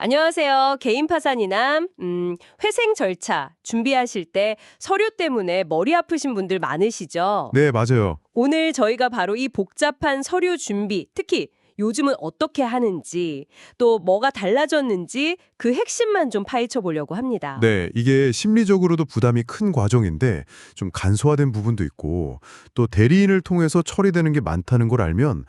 안녕하세요. 개인 파산이남. 회생 절차 준비하실 때 서류 때문에 머리 아프신 분들 많으시죠? 네, 맞아요. 오늘 저희가 바로 이 복잡한 서류 준비, 특히 요즘은 어떻게 하는지, 또 뭐가 달라졌는지 그 핵심만 좀 파헤쳐 보려고 합니다. 네, 이게 심리적으로도 부담이 큰 과정인데 좀 간소화된 부분도 있고 또 대리인을 통해서 처리되는 게 많다는 걸 알면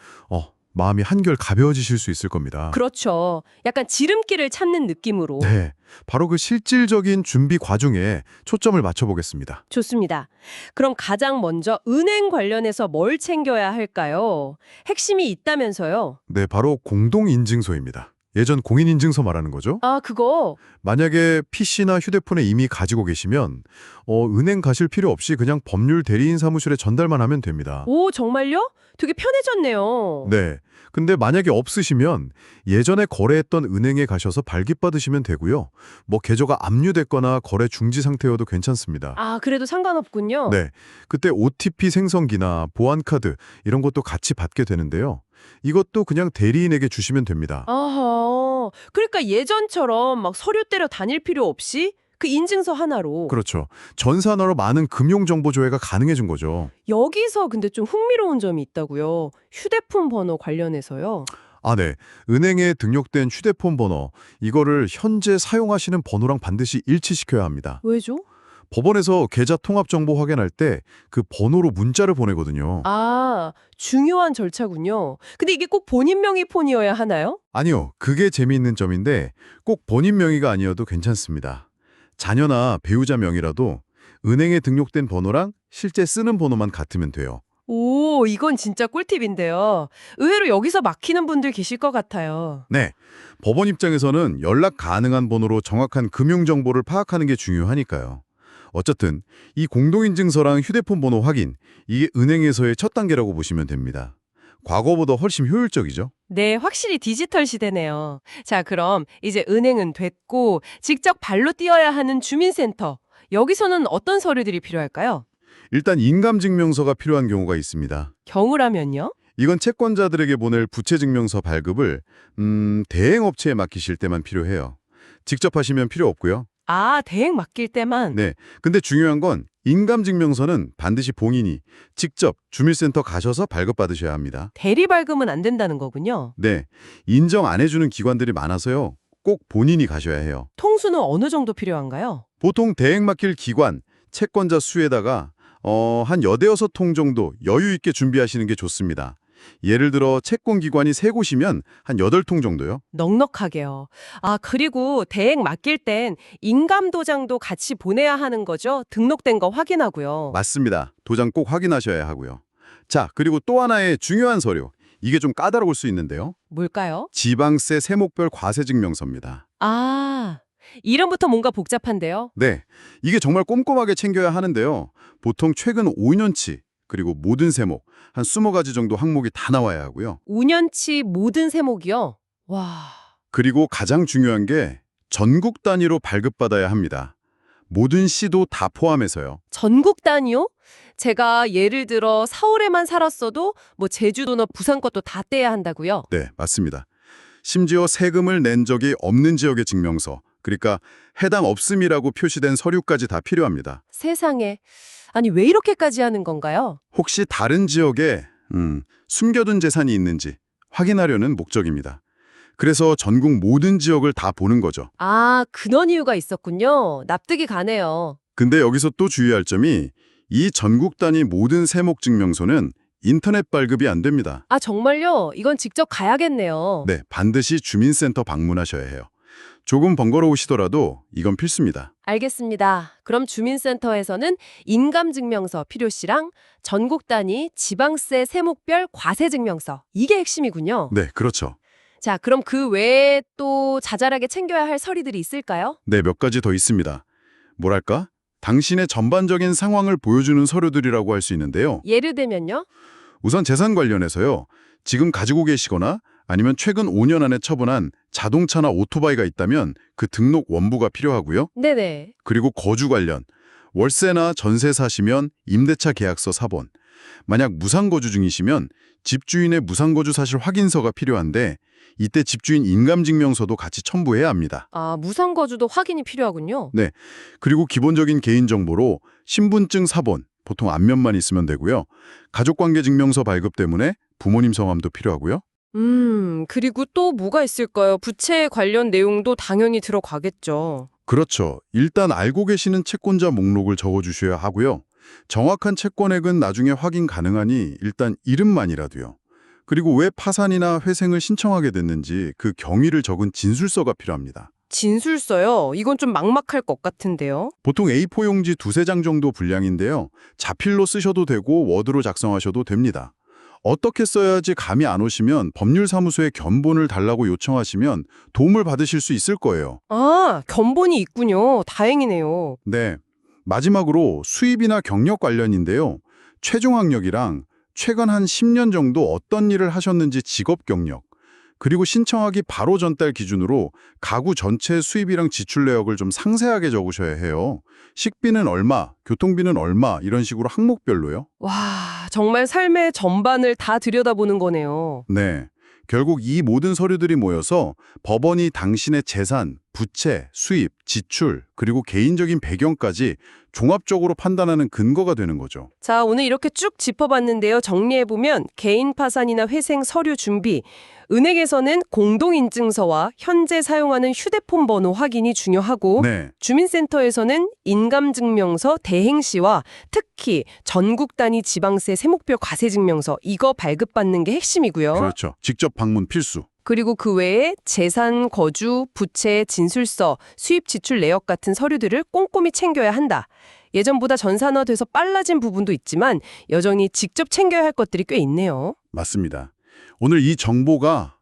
마음이 한결 가벼워지실 수 있을 겁니다. 그렇죠. 약간 지름길을 찾는 느낌으로. 네, 바로 그 실질적인 준비 과정에 초점을 맞춰보겠습니다. 좋습니다. 그럼 가장 먼저 은행 관련해서 뭘 챙겨야 할까요? 핵심이 있다면서요? 네, 바로 공동인증서입니다. 예전 공인인증서 말하는 거죠. 아, 그거. 만약에 PC나 휴대폰에 이미 가지고 계시면 은행 가실 필요 없이 그냥 법률 대리인 사무실에 전달만 하면 됩니다. 오, 정말요? 되게 편해졌네요. 네. 근데 만약에 없으시면 예전에 거래했던 은행에 가셔서 발급받으시면 되고요. 뭐 계좌가 압류됐거나 거래 중지 상태여도 괜찮습니다. 아, 그래도 상관없군요. 네. 그때 OTP 생성기나 보안카드 이런 것도 같이 받게 되는데요. 이것도 그냥 대리인에게 주시면 됩니다. 아하. 그러니까 예전처럼 막 서류 떼려 다닐 필요 없이 그 인증서 하나로. 그렇죠. 전산화로 많은 금융정보 조회가 가능해진 거죠. 여기서 근데 좀 흥미로운 점이 있다고요. 휴대폰 번호 관련해서요. 아, 네. 은행에 등록된 휴대폰 번호, 이거를 현재 사용하시는 번호랑 반드시 일치시켜야 합니다. 왜죠? 법원에서 계좌 통합 정보 확인할 때 그 번호로 문자를 보내거든요. 아, 중요한 절차군요. 근데 이게 꼭 본인 명의 폰이어야 하나요? 아니요, 그게 재미있는 점인데 꼭 본인 명의가 아니어도 괜찮습니다. 자녀나 배우자 명의라도 은행에 등록된 번호랑 실제 쓰는 번호만 같으면 돼요. 오, 이건 진짜 꿀팁인데요. 의외로 여기서 막히는 분들 계실 것 같아요. 네, 법원 입장에서는 연락 가능한 번호로 정확한 금융 정보를 파악하는 게 중요하니까요. 어쨌든 이 공동인증서랑 휴대폰 번호 확인, 이게 은행에서의 첫 단계라고 보시면 됩니다. 과거보다 훨씬 효율적이죠? 네, 확실히 디지털 시대네요. 자, 그럼 이제 은행은 됐고 직접 발로 뛰어야 하는 주민센터. 여기서는 어떤 서류들이 필요할까요? 일단 인감증명서가 필요한 경우가 있습니다. 경우라면요? 이건 채권자들에게 보낼 부채증명서 발급을 대행업체에 맡기실 때만 필요해요. 직접 하시면 필요 없고요. 아, 대행 맡길 때만. 네, 근데 중요한 건 인감증명서는 반드시 본인이 직접 주민센터 가셔서 발급받으셔야 합니다. 대리 발급은 안 된다는 거군요. 네, 인정 안 해주는 기관들이 많아서요. 꼭 본인이 가셔야 해요. 통수는 어느 정도 필요한가요? 보통 대행 맡길 기관, 채권자 수에다가 한 여대여섯 통 정도 여유 있게 준비하시는 게 좋습니다. 예를 들어 채권기관이 세 곳이면 한 8통 정도요. 넉넉하게요. 아, 그리고 대행 맡길 땐 인감 도장도 같이 보내야 하는 거죠? 등록된 거 확인하고요. 맞습니다. 도장 꼭 확인하셔야 하고요. 자, 그리고 또 하나의 중요한 서류. 이게 좀 까다로울 수 있는데요. 뭘까요? 지방세 세목별 과세증명서입니다. 아, 이름부터 뭔가 복잡한데요? 네, 이게 정말 꼼꼼하게 챙겨야 하는데요. 보통 최근 5년치, 그리고 모든 세목, 한 20가지 정도 항목이 다 나와야 하고요. 5년치 모든 세목이요? 와, 그리고 가장 중요한 게 전국 단위로 발급받아야 합니다. 모든 시도 다 포함해서요. 전국 단위요? 제가 예를 들어 서울에만 살았어도 뭐 제주도나 부산 것도 다 떼야 한다고요? 네, 맞습니다. 심지어 세금을 낸 적이 없는 지역의 증명서, 그러니까 해당 없음이라고 표시된 서류까지 다 필요합니다. 세상에. 아니, 왜 이렇게까지 하는 건가요? 혹시 다른 지역에 숨겨둔 재산이 있는지 확인하려는 목적입니다. 그래서 전국 모든 지역을 다 보는 거죠. 아, 그런 이유가 있었군요. 납득이 가네요. 근데 여기서 또 주의할 점이 이 전국 단위 모든 세목 증명서는 인터넷 발급이 안 됩니다. 아, 정말요? 이건 직접 가야겠네요. 네, 반드시 주민센터 방문하셔야 해요. 조금 번거로우시더라도 이건 필수입니다. 알겠습니다. 그럼 주민센터에서는 인감증명서 필요시랑 전국 단위 지방세 세목별 과세증명서. 이게 핵심이군요. 네, 그렇죠. 자, 그럼 그 외에 또 자잘하게 챙겨야 할 서류들이 있을까요? 네, 몇 가지 더 있습니다. 뭐랄까? 당신의 전반적인 상황을 보여주는 서류들이라고 할 수 있는데요. 예를 들면요? 우선 재산 관련해서요. 지금 가지고 계시거나 아니면 최근 5년 안에 처분한 자동차나 오토바이가 있다면 그 등록 원부가 필요하고요. 네네. 그리고 거주 관련, 월세나 전세 사시면 임대차 계약서 사본, 만약 무상거주 중이시면 집주인의 무상거주 사실 확인서가 필요한데 이때 집주인 인감증명서도 같이 첨부해야 합니다. 아, 무상거주도 확인이 필요하군요. 네. 그리고 기본적인 개인정보로 신분증 사본, 보통 앞면만 있으면 되고요. 가족관계증명서 발급 때문에 부모님 성함도 필요하고요. 그리고 또 뭐가 있을까요? 부채 관련 내용도 당연히 들어가겠죠. 그렇죠. 일단 알고 계시는 채권자 목록을 적어주셔야 하고요. 정확한 채권액은 나중에 확인 가능하니 일단 이름만이라도요. 그리고 왜 파산이나 회생을 신청하게 됐는지 그 경위를 적은 진술서가 필요합니다. 진술서요? 이건 좀 막막할 것 같은데요. 보통 A4 용지 두세 장 정도 분량인데요. 자필로 쓰셔도 되고 워드로 작성하셔도 됩니다. 어떻게 써야지 감이 안 오시면 법률사무소에 견본을 달라고 요청하시면 도움을 받으실 수 있을 거예요. 아, 견본이 있군요. 다행이네요. 네. 마지막으로 수입이나 경력 관련인데요. 최종 학력이랑 최근 한 10년 정도 어떤 일을 하셨는지 직업 경력, 그리고 신청하기 바로 전달 기준으로 가구 전체 수입이랑 지출 내역을 좀 상세하게 적으셔야 해요. 식비는 얼마, 교통비는 얼마 이런 식으로 항목별로요. 와, 정말 삶의 전반을 다 들여다보는 거네요. 네. 결국 이 모든 서류들이 모여서 법원이 당신의 재산, 부채, 수입, 지출, 그리고 개인적인 배경까지 종합적으로 판단하는 근거가 되는 거죠. 자, 오늘 이렇게 쭉 짚어봤는데요. 정리해보면 개인 파산이나 회생 서류 준비, 은행에서는 공동인증서와 현재 사용하는 휴대폰 번호 확인이 중요하고 네. 주민센터에서는 인감증명서, 대행시와 특히 전국 단위 지방세 세목별 과세증명서 이거 발급받는 게 핵심이고요. 그렇죠. 직접 방문 필수. 그리고 그 외에 재산, 거주, 부채, 진술서, 수입 지출 내역 같은 서류들을 꼼꼼히 챙겨야 한다. 예전보다 전산화돼서 빨라진 부분도 있지만 여전히 직접 챙겨야 할 것들이 꽤 있네요. 맞습니다. 오늘 이 정보가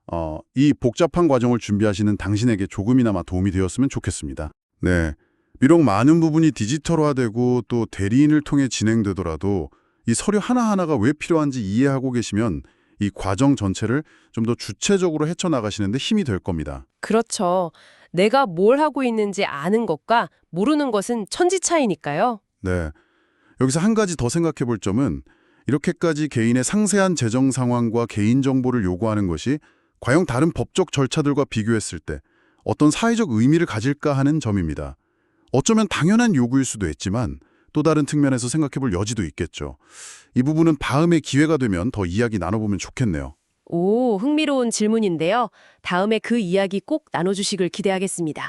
이 복잡한 과정을 준비하시는 당신에게 조금이나마 도움이 되었으면 좋겠습니다. 네. 비록 많은 부분이 디지털화되고 또 대리인을 통해 진행되더라도 이 서류 하나하나가 왜 필요한지 이해하고 계시면 이 과정 전체를 좀 더 주체적으로 헤쳐나가시는 데 힘이 될 겁니다. 그렇죠. 내가 뭘 하고 있는지 아는 것과 모르는 것은 천지 차이니까요. 네. 여기서 한 가지 더 생각해 볼 점은 이렇게까지 개인의 상세한 재정 상황과 개인정보를 요구하는 것이 과연 다른 법적 절차들과 비교했을 때 어떤 사회적 의미를 가질까 하는 점입니다. 어쩌면 당연한 요구일 수도 있지만 또 다른 측면에서 생각해 볼 여지도 있겠죠. 이 부분은 다음에 기회가 되면 더 이야기 나눠보면 좋겠네요. 오, 흥미로운 질문인데요. 다음에 그 이야기 꼭 나눠주시길 기대하겠습니다.